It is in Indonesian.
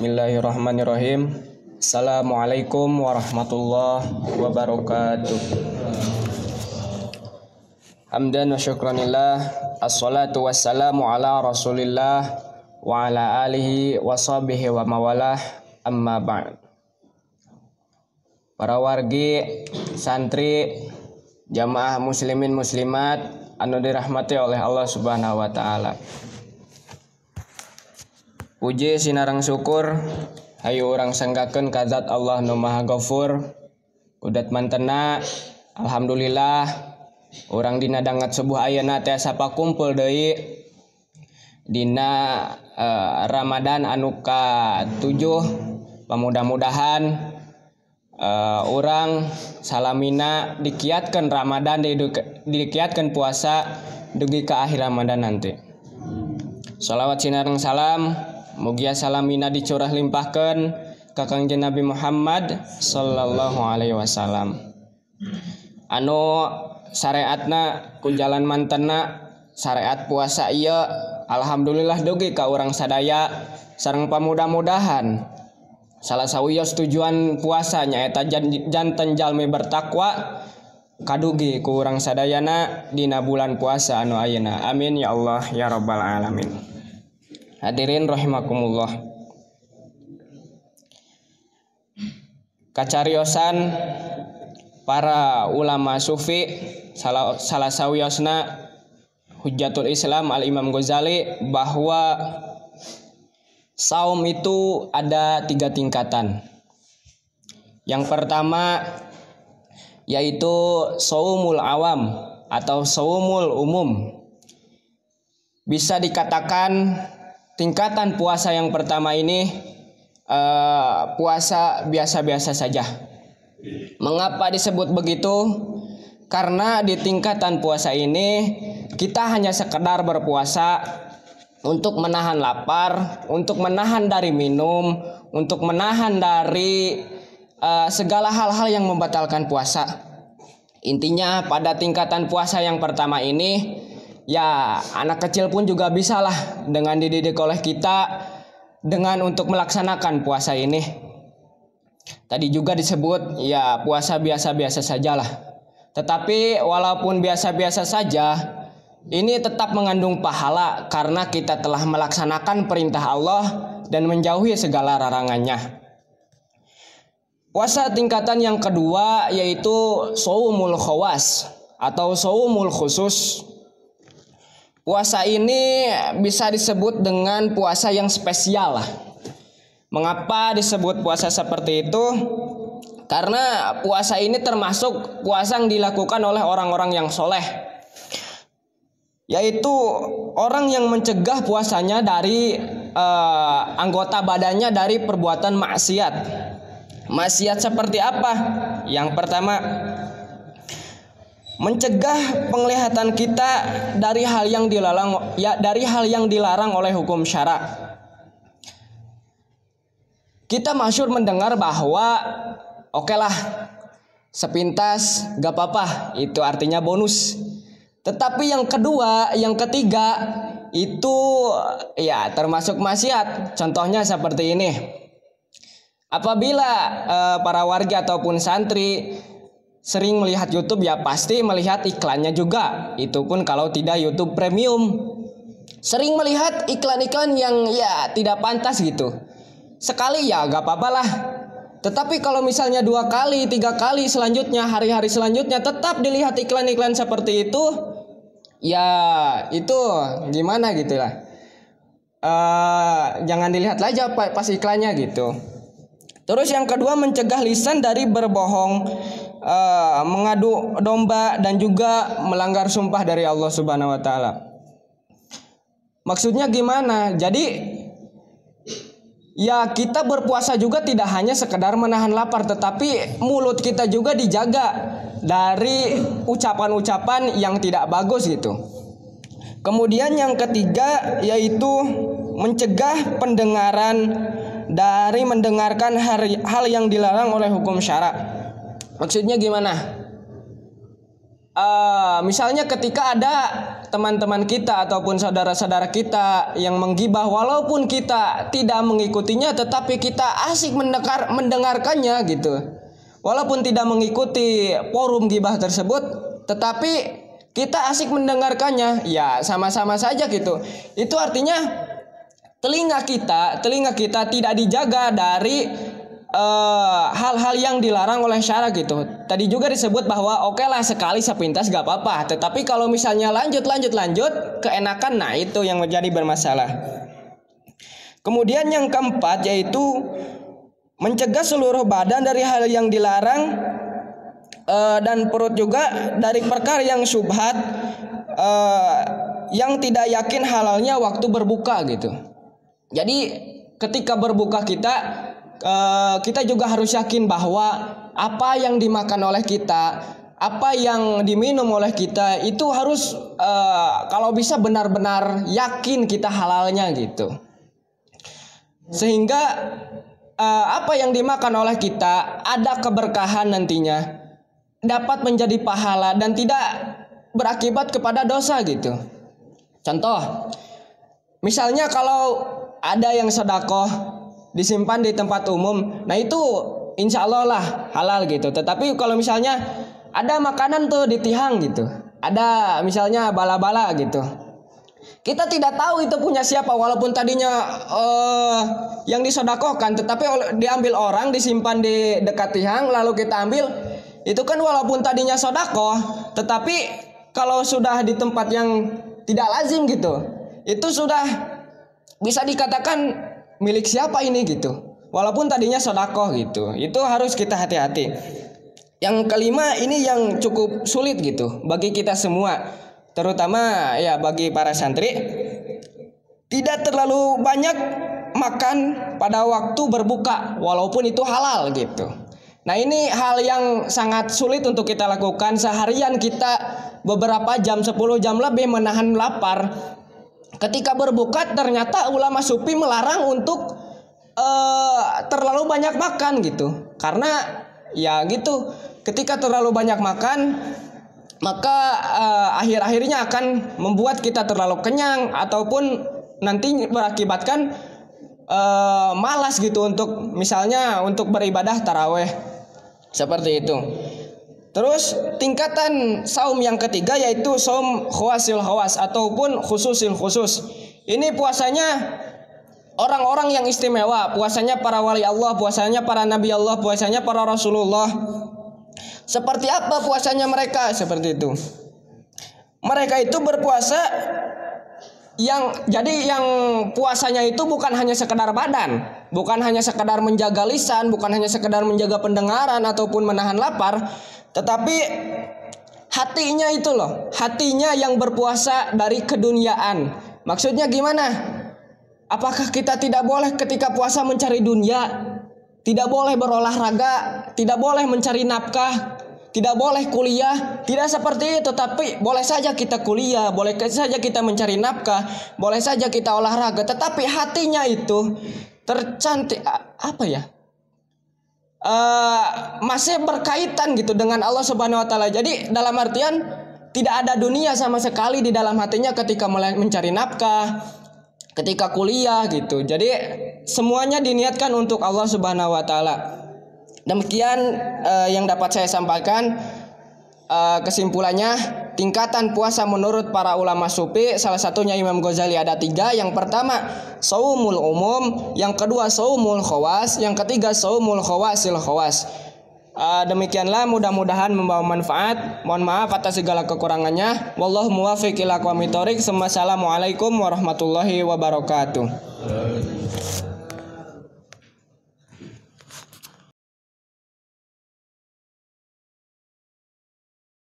Bismillahirrahmanirrahim. Assalamualaikum warahmatullahi wabarakatuh. Hamdan wa syukranillah. Assalatu wassalamu ala rasulillah wa ala alihi wa sahbihi wa mawalah. Amma ba'd. Para wargi, santri, jamaah muslimin muslimat anu dirahmati oleh Allah Subhanahu wa taala. Puji sinareng syukur hayu urang sanggakeun ka zat Allah nu Maha Ghafur. Udat mantena alhamdulillah urang dina dangat subuh ayeuna teh sapa kumpul deui dina Ramadan anu ka-7. Mudah-mudahan urang salamina dikiatkeun Ramadan, dikiatkeun puasa dugi ka akhir Ramadan nanti. Shalawat sinareng salam mugia salamina dicurah limpahkeun ka Kangjeng Nabi Muhammad sallallahu alaihi wasallam. Anu syariatna ku jalan mantena syariat puasa ieu alhamdulillah dugi ka urang sadaya sareng pamudah-mudahan salah sawios tujuan puasa nyaeta janten jalmi bertakwa kadugi ku urang sadayana dina bulan puasa anu ayeuna. Amin ya Allah ya rabbal alamin. Hadirin rahimakumullah. Kacariosan para ulama sufi salah sawiosna Hujjatul Islam Al Imam Ghazali bahwa saum itu ada 3 tingkatan. Yang pertama yaitu saumul awam atau saumul umum. Bisa dikatakan tingkatan puasa yang pertama ini puasa biasa-biasa saja. Mengapa disebut begitu? Karena di tingkatan puasa ini kita hanya sekedar berpuasa untuk menahan lapar, untuk menahan dari minum, untuk menahan dari segala hal-hal yang membatalkan puasa. Intinya pada tingkatan puasa yang pertama ini ya anak kecil pun juga bisalah dengan dididik oleh kita dengan untuk melaksanakan puasa ini. Tadi juga disebut ya puasa biasa-biasa sajalah. Tetapi walaupun biasa-biasa saja, ini tetap mengandung pahala karena kita telah melaksanakan perintah Allah dan menjauhi segala larangannya. Puasa tingkatan yang kedua yaitu shaumul khawas atau shaumul khusus. Puasa ini bisa disebut dengan puasa yang spesial lah. Mengapa disebut puasa seperti itu? Karena puasa ini termasuk puasa yang dilakukan oleh orang-orang yang soleh, yaitu orang yang mencegah puasanya dari anggota badannya dari perbuatan maksiat. Maksiat seperti apa? Yang pertama, mencegah penglihatan kita dari hal yang dilarang oleh hukum syara. Kita masyhur mendengar bahwa okelah sepintas gak apa-apa, itu artinya bonus. Tetapi yang kedua, yang ketiga itu ya termasuk maksiat. Contohnya seperti ini. Apabila para warga ataupun santri sering melihat YouTube ya pasti melihat iklannya juga. Itu pun kalau tidak YouTube Premium. Sering melihat iklan-iklan yang ya tidak pantas gitu. Sekali ya gak apa-apa lah. Tetapi kalau misalnya 2 kali, 3 kali selanjutnya, hari-hari selanjutnya tetap dilihat iklan-iklan seperti itu, ya itu gimana gitu lah. Jangan dilihat aja pas iklannya gitu. Terus yang kedua, mencegah lisan dari berbohong, mengadu domba dan juga melanggar sumpah dari Allah Subhanahu wa taala. Maksudnya gimana? Jadi ya kita berpuasa juga tidak hanya sekedar menahan lapar, tetapi mulut kita juga dijaga dari ucapan-ucapan yang tidak bagus gitu. Kemudian yang ketiga yaitu mencegah pendengaran dari mendengarkan hal yang dilarang oleh hukum syara. Maksudnya gimana? Misalnya ketika ada teman-teman kita ataupun saudara-saudara kita yang menggibah, walaupun kita tidak mengikutinya tetapi kita asik mendengarkannya gitu. Walaupun tidak mengikuti forum gibah tersebut tetapi kita asik mendengarkannya, ya sama-sama saja gitu. Itu artinya telinga kita tidak dijaga dari hal-hal yang dilarang oleh syara gitu. Tadi juga disebut bahwa oke lah sekali sepintas gak apa-apa, tetapi kalau misalnya lanjut keenakan, nah itu yang menjadi bermasalah. Kemudian yang keempat yaitu mencegah seluruh badan dari hal yang dilarang, dan perut juga dari perkara yang syubhat, yang tidak yakin halalnya waktu berbuka gitu. Jadi ketika berbuka kita juga harus yakin bahwa apa yang dimakan oleh kita, apa yang diminum oleh kita itu harus kalau bisa benar-benar yakin kita halalnya gitu. Sehingga apa yang dimakan oleh kita ada keberkahan nantinya, dapat menjadi pahala dan tidak berakibat kepada dosa gitu. Contoh, misalnya kalau ada yang sedekah disimpan di tempat umum, nah itu insya Allah lah halal gitu. Tetapi kalau misalnya ada makanan tuh di tihang gitu, ada misalnya bala-bala gitu, kita tidak tahu itu punya siapa, walaupun tadinya yang disedekahkan, tetapi diambil orang, disimpan di dekat tihang, lalu kita ambil, itu kan walaupun tadinya sedekah, tetapi kalau sudah di tempat yang tidak lazim gitu, itu sudah bisa dikatakan milik siapa ini gitu, walaupun tadinya sedekah gitu. Itu harus kita hati-hati. Yang kelima ini yang cukup sulit gitu bagi kita semua, terutama ya bagi para santri, tidak terlalu banyak makan pada waktu berbuka walaupun itu halal gitu. Nah ini hal yang sangat sulit untuk kita lakukan. Seharian kita beberapa jam, 10 jam lebih menahan lapar. Ketika berbuka ternyata ulama sufi melarang untuk terlalu banyak makan gitu. Karena ya gitu, ketika terlalu banyak makan maka akhir-akhirnya akan membuat kita terlalu kenyang ataupun nanti berakibatkan malas gitu untuk misalnya untuk beribadah taraweh seperti itu. Terus tingkatan saum yang ketiga yaitu saum khawasil khawas ataupun khususil khusus. Ini puasanya orang-orang yang istimewa, puasanya para wali Allah, puasanya para nabi Allah, puasanya para Rasulullah. Seperti apa puasanya mereka? Seperti itu. Mereka itu berpuasa yang puasanya itu bukan hanya sekedar badan, bukan hanya sekedar menjaga lisan, bukan hanya sekedar menjaga pendengaran ataupun menahan lapar, tetapi hatinya itu loh, hatinya yang berpuasa dari keduniaan. Maksudnya gimana? Apakah kita tidak boleh ketika puasa mencari dunia? Tidak boleh berolahraga, tidak boleh mencari nafkah, tidak boleh kuliah, tidak seperti itu. Tapi boleh saja kita kuliah, boleh saja kita mencari nafkah, boleh saja kita olahraga. Tetapi hatinya itu tercantik apa ya? Masih berkaitan gitu dengan Allah Subhanahu Wa Taala. Jadi dalam artian tidak ada dunia sama sekali di dalam hatinya ketika mencari nafkah, ketika kuliah gitu. Jadi semuanya diniatkan untuk Allah Subhanahu Wa Taala. Demikian yang dapat saya sampaikan. Kesimpulannya, tingkatan puasa menurut para ulama sufi, salah satunya Imam Ghazali ada 3. Yang pertama saumul umum, yang kedua saumul khawas, yang ketiga saumul khawasil khawas. Demikianlah, mudah-mudahan membawa manfaat. Mohon maaf atas segala kekurangannya. Wallahu muwaffiq ila aqwamit thoriq. Assalamualaikum warahmatullahi wabarakatuh.